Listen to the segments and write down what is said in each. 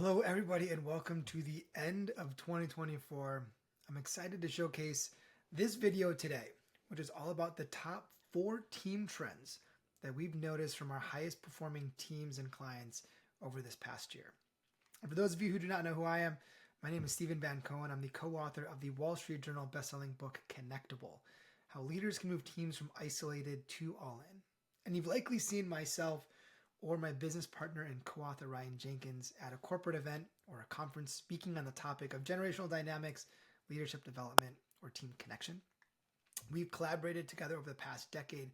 Hello, everybody, and welcome to the end of 2024. I'm excited to showcase this video today, which is all about the top 4 team trends that we've noticed from our highest performing teams and clients over this past year. And for those of you who do not know who I am, my name is Stephen Van Cohen. I'm the co-author of the Wall Street Journal bestselling book, Connectable: How Leaders Can Move Teams from Isolated to All In. And you've likely seen myself or my business partner and co-author Ryan Jenkins at a corporate event or a conference speaking on the topic of generational dynamics, leadership development, or team connection. We've collaborated together over the past decade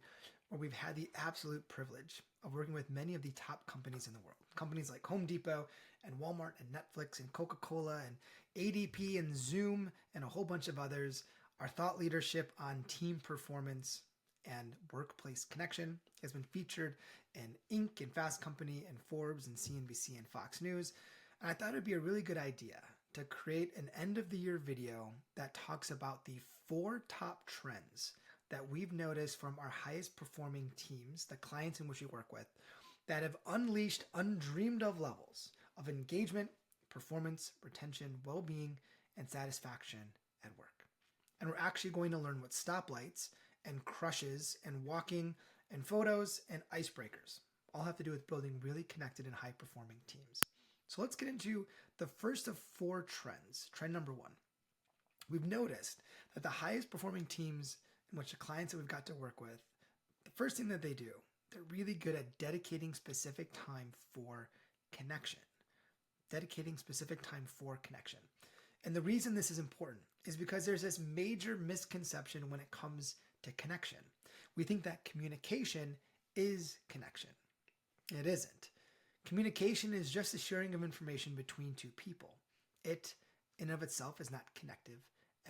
where we've had the absolute privilege of working with many of the top companies in the world. Companies like Home Depot and Walmart and Netflix and Coca-Cola and ADP and Zoom and a whole bunch of others. Our thought leadership on team performance and workplace connection has been featured in Inc. and Fast Company and Forbes and CNBC and Fox News. And I thought it'd be a really good idea to create an end of the year video that talks about the 4 top trends that we've noticed from our highest performing teams, the clients in which we work with, that have unleashed undreamed of levels of engagement, performance, retention, well-being, and satisfaction at work. And we're actually going to learn what stoplights and crushes and walking and photos and icebreakers all have to do with building really connected and high-performing teams. So let's get into the first of 4 trends. Trend number 1. We've noticed that the highest performing teams in which the clients that we've got to work with, the first thing that they do, they're really good at dedicating specific time for connection. Dedicating specific time for connection. And the reason this is important is because there's this major misconception when it comes to connection. We think that communication is connection. It isn't. Communication is just the sharing of information between 2 people. It, in and of itself, is not connective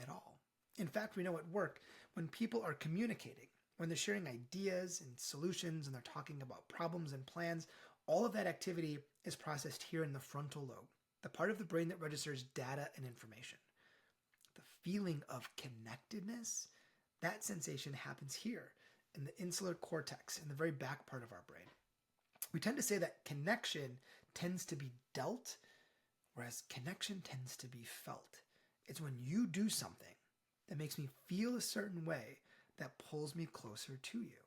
at all. In fact, we know at work, when people are communicating, when they're sharing ideas and solutions and they're talking about problems and plans, all of that activity is processed here in the frontal lobe, the part of the brain that registers data and information. The feeling of connectedness, that sensation happens here in the insular cortex, in the very back part of our brain. We tend to say that connection tends to be dealt, whereas connection tends to be felt. It's when you do something that makes me feel a certain way that pulls me closer to you.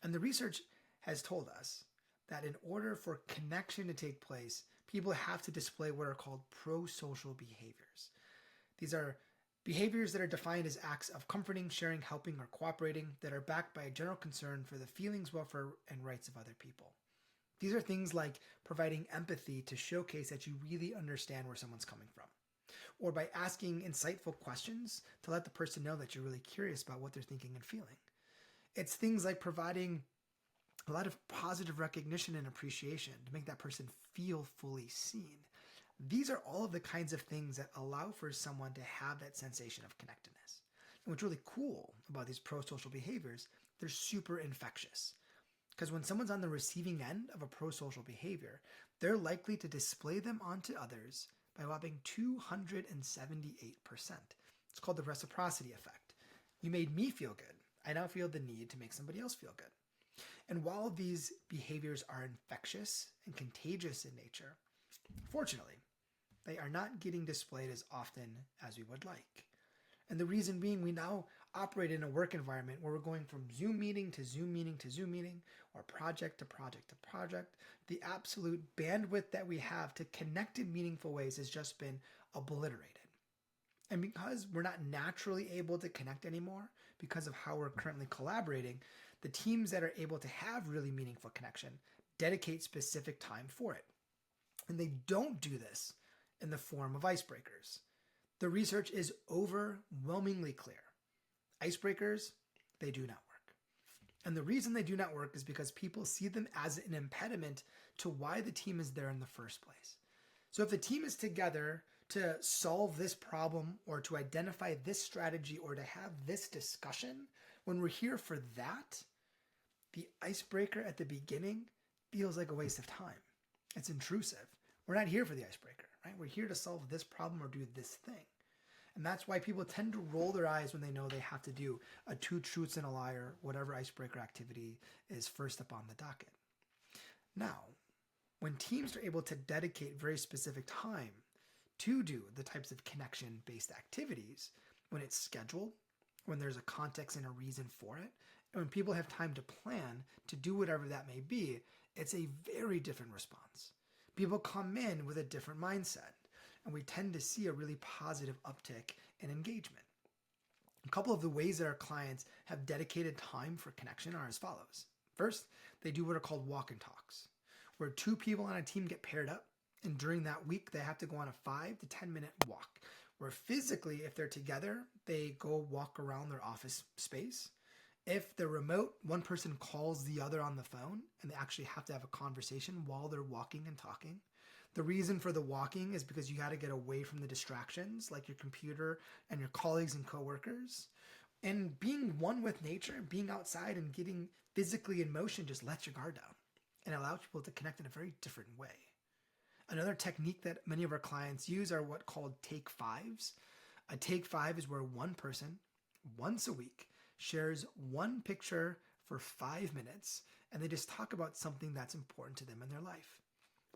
And the research has told us that in order for connection to take place, people have to display what are called pro-social behaviors. These are behaviors that are defined as acts of comforting, sharing, helping, or cooperating that are backed by a general concern for the feelings, welfare, and rights of other people. These are things like providing empathy to showcase that you really understand where someone's coming from, or by asking insightful questions to let the person know that you're really curious about what they're thinking and feeling. It's things like providing a lot of positive recognition and appreciation to make that person feel fully seen. These are all of the kinds of things that allow for someone to have that sensation of connectedness. And what's really cool about these pro-social behaviors, they're super infectious. Because when someone's on the receiving end of a pro-social behavior, they're likely to display them onto others by a whopping 278%. It's called the reciprocity effect. You made me feel good. I now feel the need to make somebody else feel good. And while these behaviors are infectious and contagious in nature, fortunately, they are not getting displayed as often as we would like. And the reason being, we now operate in a work environment where we're going from Zoom meeting to Zoom meeting to Zoom meeting, or project to project to project. The absolute bandwidth that we have to connect in meaningful ways has just been obliterated. And because we're not naturally able to connect anymore, because of how we're currently collaborating, the teams that are able to have really meaningful connection dedicate specific time for it. And they don't do this in the form of icebreakers. The research is overwhelmingly clear. Icebreakers, they do not work. And the reason they do not work is because people see them as an impediment to why the team is there in the first place. So if the team is together to solve this problem or to identify this strategy or to have this discussion, when we're here for that, the icebreaker at the beginning feels like a waste of time. It's intrusive. We're not here for the icebreaker, right? We're here to solve this problem or do this thing. And that's why people tend to roll their eyes when they know they have to do a 2 truths and a lie or whatever icebreaker activity is first up on the docket. Now, When teams are able to dedicate very specific time to do the types of connection-based activities, when it's scheduled, when there's a context and a reason for it, and when people have time to plan to do whatever that may be, it's a very different response. People come in with a different mindset, and we tend to see a really positive uptick in engagement. A couple of the ways that our clients have dedicated time for connection are as follows. First, they do what are called walk and talks, where two people on a team get paired up, and during that week, they have to go on a 5 to 10 minute walk, where physically, if they're together, they go walk around their office space. If they're remote, one person calls the other on the phone, and they actually have to have a conversation while they're walking and talking. The reason for the walking is because you got to get away from the distractions like your computer and your colleagues and coworkers. And being one with nature and being outside and getting physically in motion just lets your guard down and allows people to connect in a very different way. Another technique that many of our clients use are what called take fives. A take five is where one person, once a week, shares one picture for 5 minutes, and they just talk about something that's important to them in their life.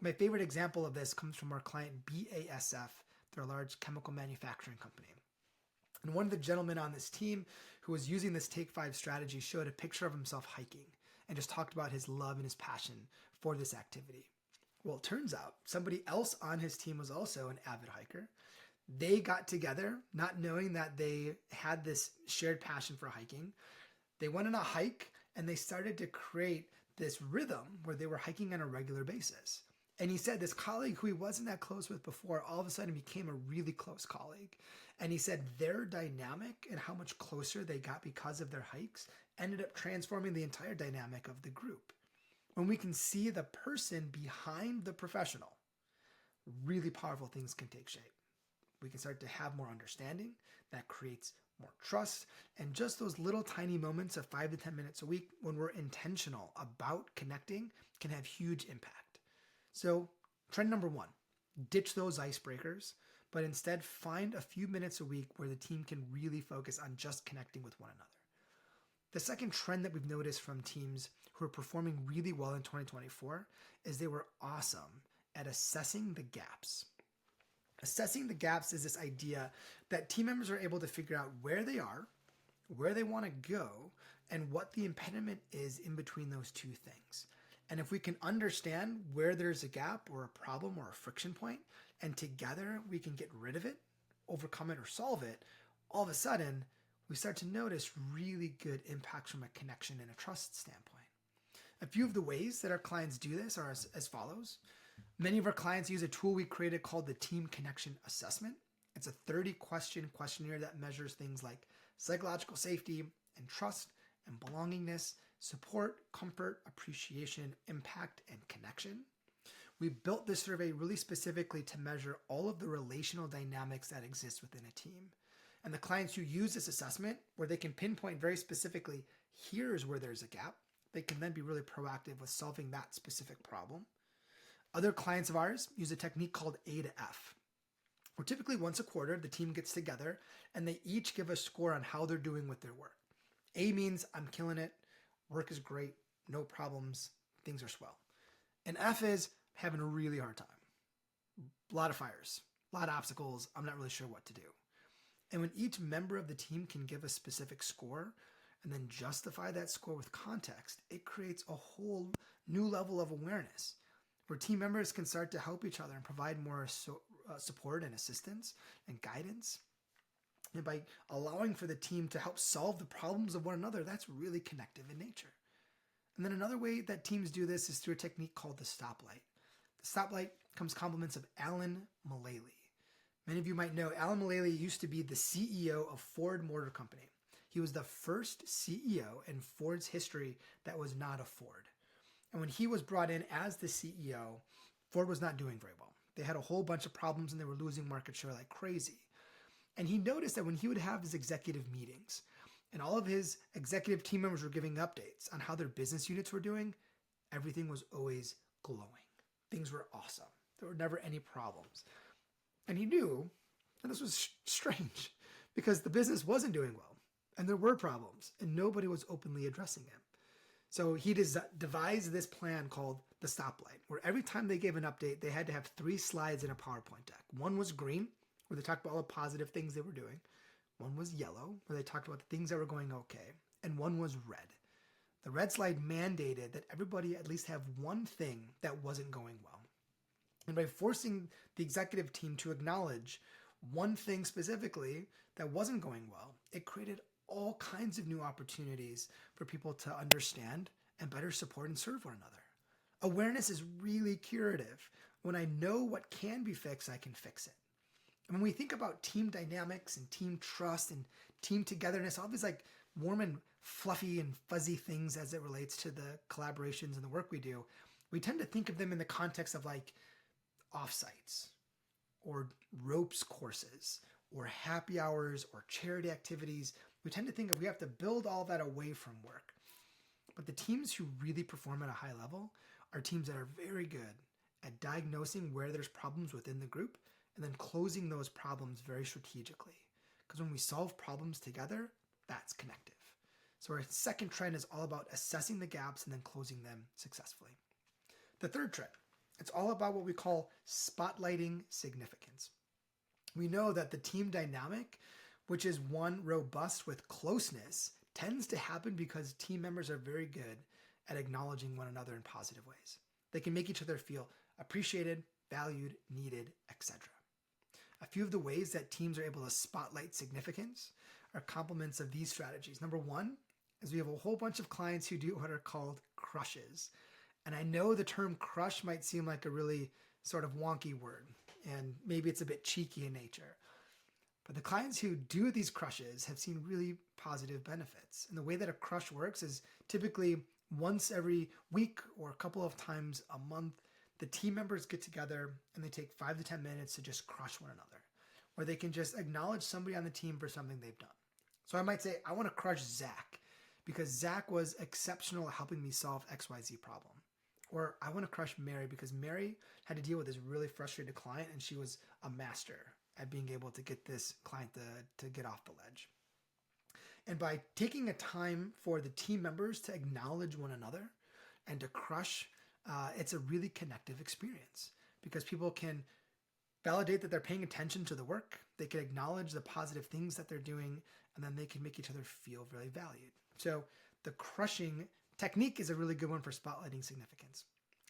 My favorite example of this comes from our client BASF. They're a large chemical manufacturing company. And one of the gentlemen on this team who was using this Take 5 strategy showed a picture of himself hiking and just talked about his love and his passion for this activity. Well, it turns out somebody else on his team was also an avid hiker. They got together, not knowing that they had this shared passion for hiking. They went on a hike and they started to create this rhythm where they were hiking on a regular basis. And he said this colleague who he wasn't that close with before all of a sudden became a really close colleague. And he said their dynamic and how much closer they got because of their hikes ended up transforming the entire dynamic of the group. When we can see the person behind the professional, really powerful things can take shape. We can start to have more understanding that creates more trust. And just those little tiny moments of 5 to 10 minutes a week when we're intentional about connecting can have huge impact. So trend number 1, ditch those icebreakers, but instead find a few minutes a week where the team can really focus on just connecting with one another. The second trend that we've noticed from teams who are performing really well in 2024 is they were awesome at assessing the gaps. Assessing the gaps is this idea that team members are able to figure out where they are, where they want to go, and what the impediment is in between those two things. And if we can understand where there's a gap or a problem or a friction point, and together we can get rid of it, overcome it, or solve it, all of a sudden we start to notice really good impacts from a connection and a trust standpoint. A few of the ways that our clients do this are as follows. Many of our clients use a tool we created called the Team Connection Assessment. It's a 30-question questionnaire that measures things like psychological safety and trust and belongingness, support, comfort, appreciation, impact, and connection. We built this survey really specifically to measure all of the relational dynamics that exist within a team. And the clients who use this assessment, where they can pinpoint very specifically, here's where there's a gap, they can then be really proactive with solving that specific problem. Other clients of ours use a technique called A to F, where typically once a quarter, the team gets together and they each give a score on how they're doing with their work. A means I'm killing it, work is great, no problems, things are swell. And F is having a really hard time. A lot of fires, a lot of obstacles, I'm not really sure what to do. And when each member of the team can give a specific score and then justify that score with context, it creates a whole new level of awareness where team members can start to help each other and provide more support and assistance and guidance. And by allowing for the team to help solve the problems of one another, that's really connective in nature. And then another way that teams do this is through a technique called the stoplight. The stoplight comes compliments of Alan Mulally. Many of you might know Alan Mulally used to be the CEO of Ford Motor Company. He was the first CEO in Ford's history that was not a Ford. And when he was brought in as the CEO, Ford was not doing very well. They had a whole bunch of problems and they were losing market share like crazy. And he noticed that when he would have his executive meetings and all of his executive team members were giving updates on how their business units were doing, everything was always glowing. Things were awesome. There were never any problems. And he knew that this was strange because the business wasn't doing well and there were problems and nobody was openly addressing them. So he devised this plan called the the stoplight, where every time they gave an update, they had to have 3 slides in a PowerPoint deck. One was green, where they talked about all the positive things they were doing. One was yellow, where they talked about the things that were going okay. And one was red. The red slide mandated that everybody at least have one thing that wasn't going well. And by forcing the executive team to acknowledge one thing specifically that wasn't going well, it created all kinds of new opportunities for people to understand and better support and serve one another. Awareness is really curative. When I know what can be fixed, I can fix it. And when we think about team dynamics and team trust and team togetherness, all these like warm and fluffy and fuzzy things as it relates to the collaborations and the work we do, we tend to think of them in the context of like offsites or ropes courses or happy hours or charity activities. We tend to think of we have to build all that away from work. But the teams who really perform at a high level are teams that are very good at diagnosing where there's problems within the group and then closing those problems very strategically. Because when we solve problems together, that's connective. So our second trend is all about assessing the gaps and then closing them successfully. The third trend, it's all about what we call spotlighting significance. We know that the team dynamic, which is one robust with closeness, tends to happen because team members are very good at acknowledging one another in positive ways. They can make each other feel appreciated, valued, needed, etc. A few of the ways that teams are able to spotlight significance are complements of these strategies. Number one is we have a whole bunch of clients who do what are called crushes. And I know the term crush might seem like a really sort of wonky word, and maybe it's a bit cheeky in nature. But the clients who do these crushes have seen really positive benefits. And the way that a crush works is typically once every week or a couple of times a month, the team members get together and they take 5 to 10 minutes to just crush one another, where they can just acknowledge somebody on the team for something they've done. So I might say, I want to crush Zach because Zach was exceptional at helping me solve XYZ problem. Or I want to crush Mary because Mary had to deal with this really frustrated client and she was a master at being able to get this client to get off the ledge. And by taking a time for the team members to acknowledge one another and to crush, it's a really connective experience because people can validate that they're paying attention to the work. They can acknowledge the positive things that they're doing, and then they can make each other feel really valued. So the crushing technique is a really good one for spotlighting significance.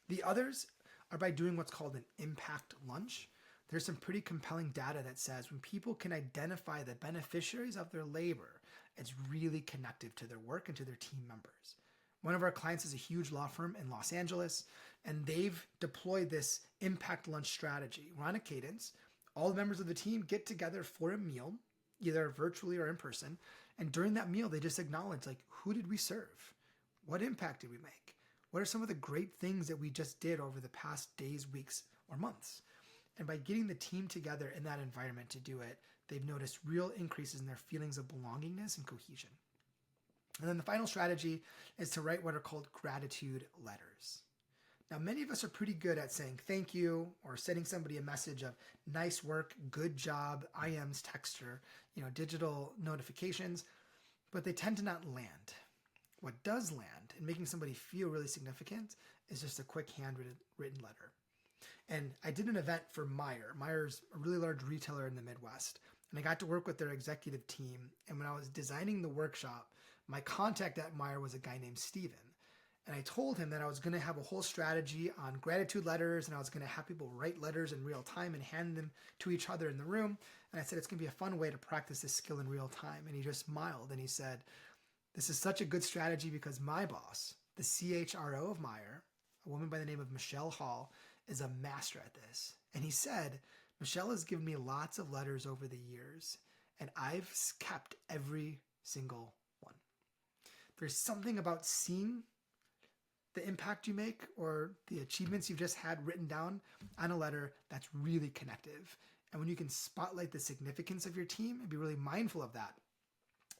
The others are by doing what's called an impact lunch. There's some pretty compelling data that says when people can identify the beneficiaries of their labor, it's really connective to their work and to their team members. One of our clients is a huge law firm in Los Angeles, and they've deployed this impact lunch strategy. We're on a cadence. All the members of the team get together for a meal, either virtually or in person. And during that meal, they just acknowledge, like, who did we serve? What impact did we make? What are some of the great things that we just did over the past days, weeks, or months? And by getting the team together in that environment to do it, they've noticed real increases in their feelings of belongingness and cohesion. And then the final strategy is to write what are called gratitude letters. Now, many of us are pretty good at saying thank you or sending somebody a message of nice work, good job, IMs, texture, digital notifications, but they tend to not land. What does land and making somebody feel really significant is just a quick handwritten letter. And I did an event for Meijer. Meijer's a really large retailer in the Midwest. And I got to work with their executive team. And when I was designing the workshop, my contact at Meijer was a guy named Steven. And I told him that I was going to have a whole strategy on gratitude letters, and I was going to have people write letters in real time and hand them to each other in the room. And I said, it's going to be a fun way to practice this skill in real time. And he just smiled and he said, this is such a good strategy because my boss, the CHRO of Meijer, a woman by the name of Michelle Hall, is a master at this. And he said, Michelle has given me lots of letters over the years, and I've kept every single one. There's something about seeing the impact you make or the achievements you've just had written down on a letter that's really connective. And when you can spotlight the significance of your team and be really mindful of that,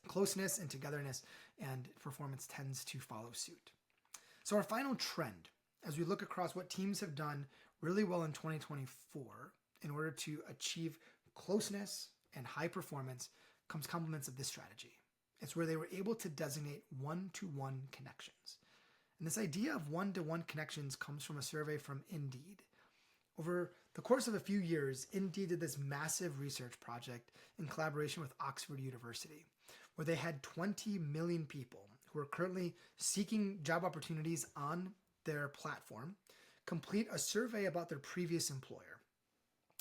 closeness and togetherness and performance tends to follow suit. So our final trend, as we look across what teams have done really well in 2024 in order to achieve closeness and high performance, comes complements of this strategy. It's where they were able to designate one-to-one connections. And this idea of one-to-one connections comes from a survey from Indeed. Over the course of a few years, Indeed did this massive research project in collaboration with Oxford University, where they had 20 million people who are currently seeking job opportunities on their platform complete a survey about their previous employer.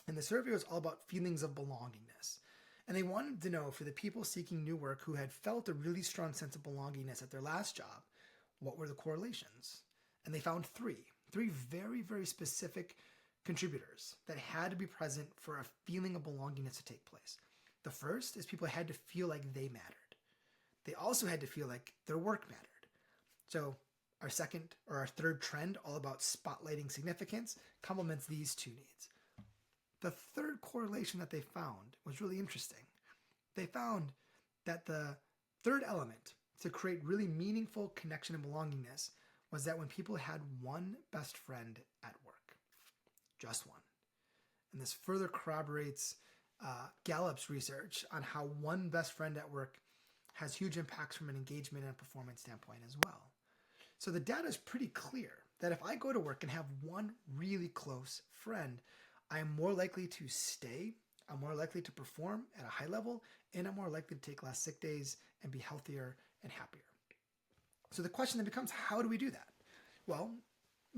And the survey was all about feelings of belongingness. And they wanted to know, for the people seeking new work who had felt a really strong sense of belongingness at their last job, what were the correlations? And they found three very, very specific contributors that had to be present for a feeling of belongingness to take place. The first is people had to feel like they mattered. They also had to feel like their work mattered. So our third trend, all about spotlighting significance, complements these two needs. The third correlation that they found was really interesting. They found that the third element to create really meaningful connection and belongingness was that when people had one best friend at work, just one. And this further corroborates Gallup's research on how one best friend at work has huge impacts from an engagement and performance standpoint as well. So the data is pretty clear that if I go to work and have one really close friend, I am more likely to stay, I'm more likely to perform at a high level, and I'm more likely to take less sick days and be healthier and happier. So the question then becomes, how do we do that? Well,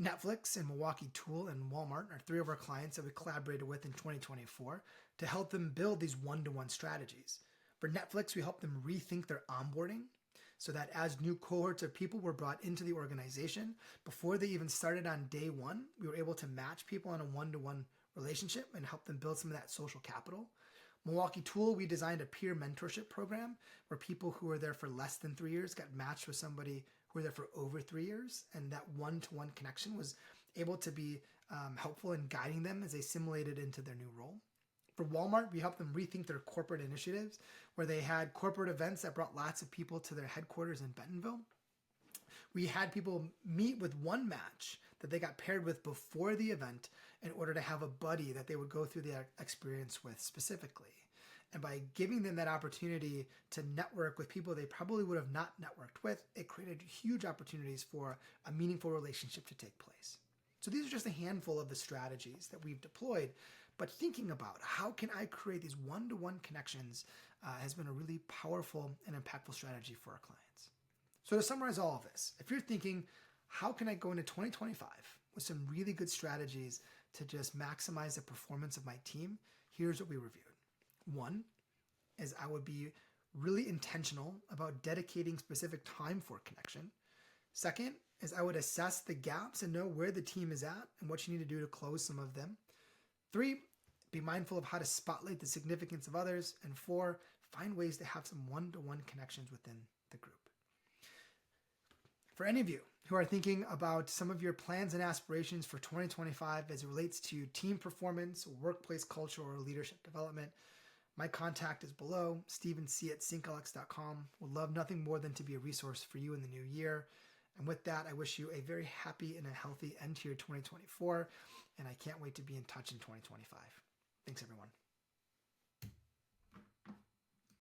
Netflix and Milwaukee Tool and Walmart are three of our clients that we collaborated with in 2024 to help them build these one-to-one strategies. For Netflix, we helped them rethink their onboarding so that as new cohorts of people were brought into the organization, before they even started on day one, we were able to match people on a one-to-one relationship and help them build some of that social capital. Milwaukee Tool, we designed a peer mentorship program where people who were there for less than 3 years got matched with somebody who were there for over 3 years, and that one-to-one connection was able to be helpful in guiding them as they assimilated into their new role. For Walmart, we helped them rethink their corporate initiatives, where they had corporate events that brought lots of people to their headquarters in Bentonville. We had people meet with one match that they got paired with before the event in order to have a buddy that they would go through the experience with specifically. And by giving them that opportunity to network with people they probably would have not networked with, it created huge opportunities for a meaningful relationship to take place. So these are just a handful of the strategies that we've deployed. But thinking about how can I create these one-to-one connections has been a really powerful and impactful strategy for our clients. So to summarize all of this, if you're thinking, how can I go into 2025 with some really good strategies to just maximize the performance of my team? Here's what we reviewed. One is I would be really intentional about dedicating specific time for connection. Second is I would assess the gaps and know where the team is at and what you need to do to close some of them. 3, be mindful of how to spotlight the significance of others. And 4, find ways to have some one-to-one connections within the group. For any of you who are thinking about some of your plans and aspirations for 2025 as it relates to team performance, workplace culture, or leadership development, my contact is below, stevenc@synclx.com. Would love nothing more than to be a resource for you in the new year. And with that, I wish you a very happy and a healthy end to your 2024, and I can't wait to be in touch in 2025. Thanks, everyone.